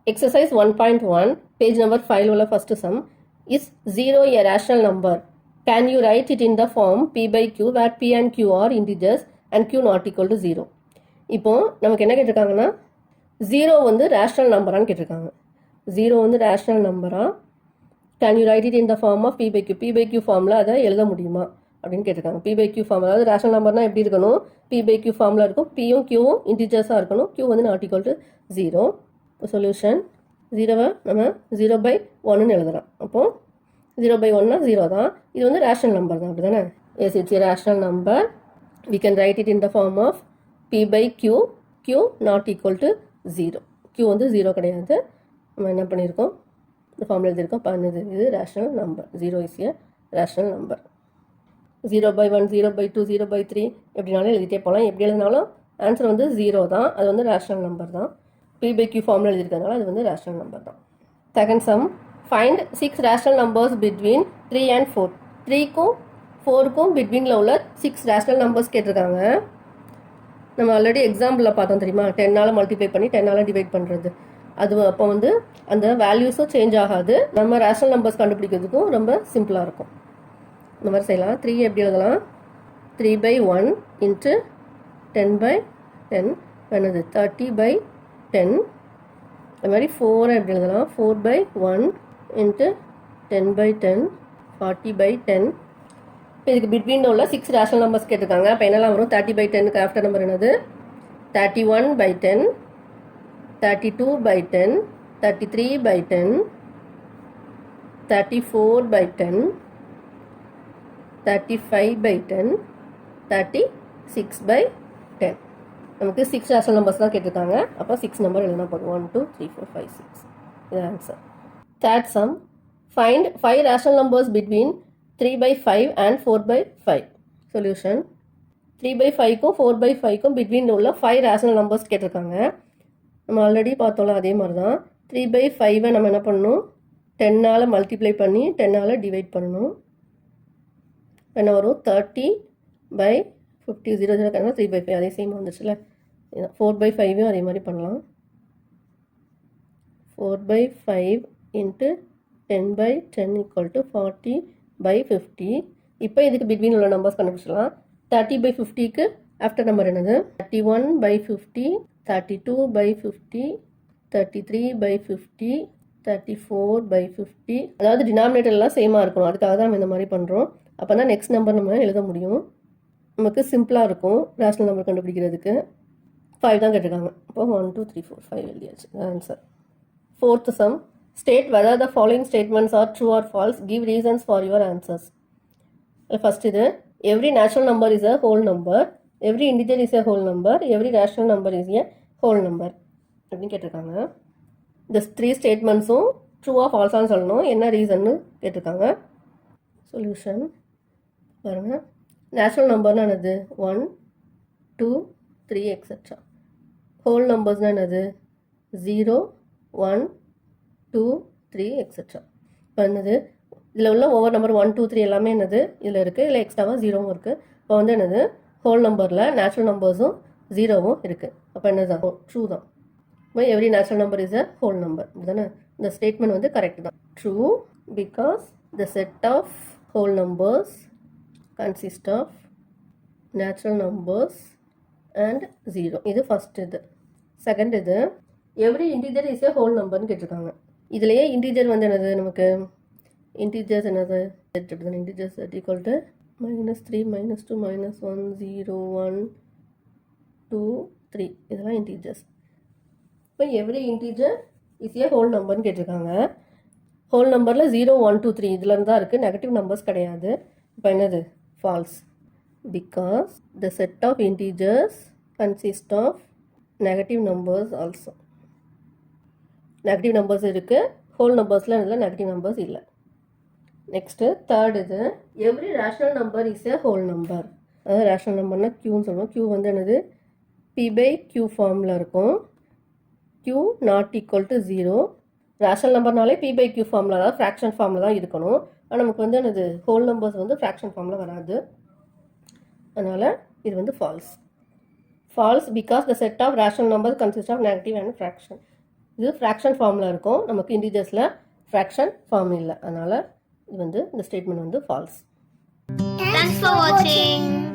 Exercise 1.1, page number 5 உள்ள first sum. Is 0 a rational number? Can you write it in the form p by q where p and q are integers and q not equal to 0? இப்போ நமக்கு என்ன கேட்டிருக்காங்கன்னா 0 வந்து rational நம்பரான்னு கேட்டிருக்காங்க. 0 வந்து rational நம்பரா? Can you write it in the form of p by q? P by q ஃபார்மில் அதை எழுத முடியுமா அப்படின்னு கேட்டிருக்காங்க. பி பை கியூ ஃபார்ம், அதாவது ரேஷனல் நம்பர்னால் எப்படி இருக்கணும்? பி பை கியூ ஃபார்மில் இருக்கும். பியும் கியூவும் இன்டிஜர்ஸாக இருக்கணும். கியூ வந்து நாட் ஈக்குவல் டு 0. இப்போ சொல்யூஷன் 0வை நம்ம 0/1ன்னு எழுதலாம். அப்போது 0/1னா 0 தான். இது வந்து ரேஷனல் நம்பர் தான், அப்படி தானே? Yes, it's a rational number. We can write it in the form of p by q, q not equal to 0. Q வந்து 0 கிடையாது. நம்ம என்ன பண்ணியிருக்கோம்? இந்த ஃபார்மில் எழுதியிருக்கோம். பண்ணுது இது rational number. 0 is a rational number. 0/1, 0/2, 0/3 எப்படினாலும் எழுதிட்டே போகலாம். எப்படி எழுதினாலும் ஆன்சர் வந்து 0 தான். அது வந்து ரேஷனல் நம்பர் தான். பி பை கியூ ஃபார்மில் எழுதியிருக்கனால அது வந்து ரேஷனல் நம்பர் தான். Second sum, find 6 rational numbers between 3 and 4. 3க்கும் 4க்கும் பிட்வீனில் உள்ள 6 ரேஷனல் நம்பர்ஸ் கேட்டிருக்காங்க. நம்ம ஆல்ரெடி எக்ஸாம்பிளில் பார்த்தோம் தெரியுமா? 10ஆல் மல்டிப்ளை பண்ணி 10ஆல் டிவைட் பண்ணுறது. அது அப்போ வந்து அந்த வேல்யூஸும் சேஞ்ச் ஆகாது. நம்ம ரேஷனல் நம்பர்ஸ் கண்டுபிடிக்கிறதுக்கும் ரொம்ப சிம்பிளாக இருக்கும். இந்த மாதிரி செய்யலாம். 3 எப்படி எழுதலாம்? 3/1 இன்ட்டு 10/10 என்னது 30/10. அது மாதிரி 4 எப்படி எழுதலாம்? 4/1 இன்ட்டு 10/10 40/10. இப்போ இதுக்கு பிட்வீனில் உள்ள 6 ரேஷனல் நம்பர்ஸ் கேட்டிருக்காங்க. அப்போ என்னெல்லாம் வரும்? 30/10க்கு ஆஃப்டர் நம்பர் என்னது? 31/10, 32/10, 33/10, 34/10, 35/10, 36/10. நமக்கு 6 ரேஷனல் நம்பர்ஸ் தான் கேட்டிருக்காங்க. அப்போ 6 நம்பர் எழுதினா போதும். 1 2 3 4 5 6. இது answer. Third sum, find 5 rational numbers between 3/5 and 4/5. Solution 3/5க்கும் 4/5க்கும் பிட்வீன் உள்ள 5 ரேஷனல் நம்பர்ஸ் கேட்டிருக்காங்க. நம்ம ஆல்ரெடி பார்த்தோம்ல, அதே மாதிரி தான். 3/5வை நம்ம என்ன பண்ணணும்? 10ஆல் மல்டிப்ளை பண்ணி 10ஆல் டிவைட் பண்ணணும். என்ன வரும்? 30/50. 0 0 கணக்கு 3/5 அதே சேம் வந்துச்சுல. 4/5யும் அதே மாதிரி பண்ணலாம். 4/5 இன்ட்டு 10/10 ஈக்குவல் டு 40/50. இப்போ இதுக்கு பிட்வீன் உள்ள நம்பர்ஸ் கண்டுபிடிச்சிடலாம். 30/50க்கு ஆஃப்டர் நம்பர் என்னது? 31/50, 32/50, 33/50, 34/50. அதாவது டினாமினேட்டர் எல்லாம் சேமாக இருக்கணும். அதுக்காக தான் நம்ம இந்த மாதிரி பண்ணுறோம். அப்போ தான் நெக்ஸ்ட் நம்பர் நம்ம எழுத முடியும். நமக்கு சிம்பிளாக இருக்கும் ரேஷனல் நம்பர் கண்டுபிடிக்கிறதுக்கு. 5 தான் கேட்டிருக்காங்க. அப்போ 1 2 3 4 5 எழுதியாச்சு. Answer. Fourth sum, state whether the following statements are true or false. Give reasons for your answers. First இது, every natural number is a whole number, every integer is a whole number, every rational number is a whole number அப்படின்னு கேட்டிருக்காங்க. இந்த 3 ஸ்டேட்மெண்ட்ஸும் ட்ரூவாக ஃபால்ஸான்னு சொல்லணும். என்ன ரீசன்னு கேட்டிருக்காங்க. Solution பாருங்கள். Natural நம்பர்னால் என்னது? 1 2 3 etcetera. Whole நம்பர்ஸ்னால் என்னது? 0 1 2 3 எக்ஸெட்ரா. இப்போ என்னது? இதில் உள்ள ஒவ்வொரு நம்பர் 1 2 3 எல்லாமே என்னது இதில் இருக்குது. இதில் எக்ஸ்ட்ராவாக 0வும் இருக்குது. இப்போ வந்து என்னது? ஹோல் நம்பரில் நேச்சுரல் நம்பர்ஸும் 0வும் இருக்குது. அப்போ என்னது? ட்ரூ தான். இப்போ every natural number is a whole number. இதுதானே? இந்த ஸ்டேட்மெண்ட் வந்து கரெக்ட் தான். True because the set of whole numbers consist of natural numbers and 0. இது ஃபர்ஸ்ட். இது செகண்ட். இது every integer is a whole நம்பர்னு கேட்டிருக்காங்க. இதுலேயே இன்டிஜர் வந்து என்னது? நமக்கு இன்டிஜர்ஸ் என்னது? Integers equal to -3 -2 -1 0 1 2 3. இதெல்லாம் இன்டிஜர்ஸ். இப்போ every integer is a whole நம்பர்னு கேட்டிருக்காங்க. ஹோல் நம்பரில் 0 1 2 3 இதுலேருந்து தான் இருக்குது. நெகட்டிவ் நம்பர்ஸ் கிடையாது. இப்போ என்னது? False. Because the set of integers consist of negative numbers also. Negative numbers இருக்குது. ஹோல் நம்பர்ஸில் இதில் நெகட்டிவ் நம்பர்ஸ் இல்லை. Next third. இது every rational number is a whole number. அதாவது ரேஷனல் நம்பர்னால் க்யூன்னு சொல்லுவோம். க்யூ வந்து என்னது? p/q ஃபார்மில் இருக்கும். q not equal to 0. Rational நம்பர்னாலே p/q ஃபார்மில், அதாவது ஃப்ராக்ஷன் ஃபார்மில் தான் இருக்கணும். ஆனால் நமக்கு வந்து என்னது? ஹோல் நம்பர்ஸ் வந்து ஃப்ராக்ஷன் ஃபார்மில் வராது. அதனால் இது வந்து false. False because the set of rational numbers consist of negative and fraction. இது ஃப்ராக்ஷன் ஃபார்மில் இருக்கும், நமக்கு இன்டிஜர்ஸில் ஃப்ராக்ஷன் ஃபார்ம் இல்லை, அதனால் இது வந்து இந்த ஸ்டேட்மெண்ட் வந்து ஃபால்ஸ். Thanks for watching.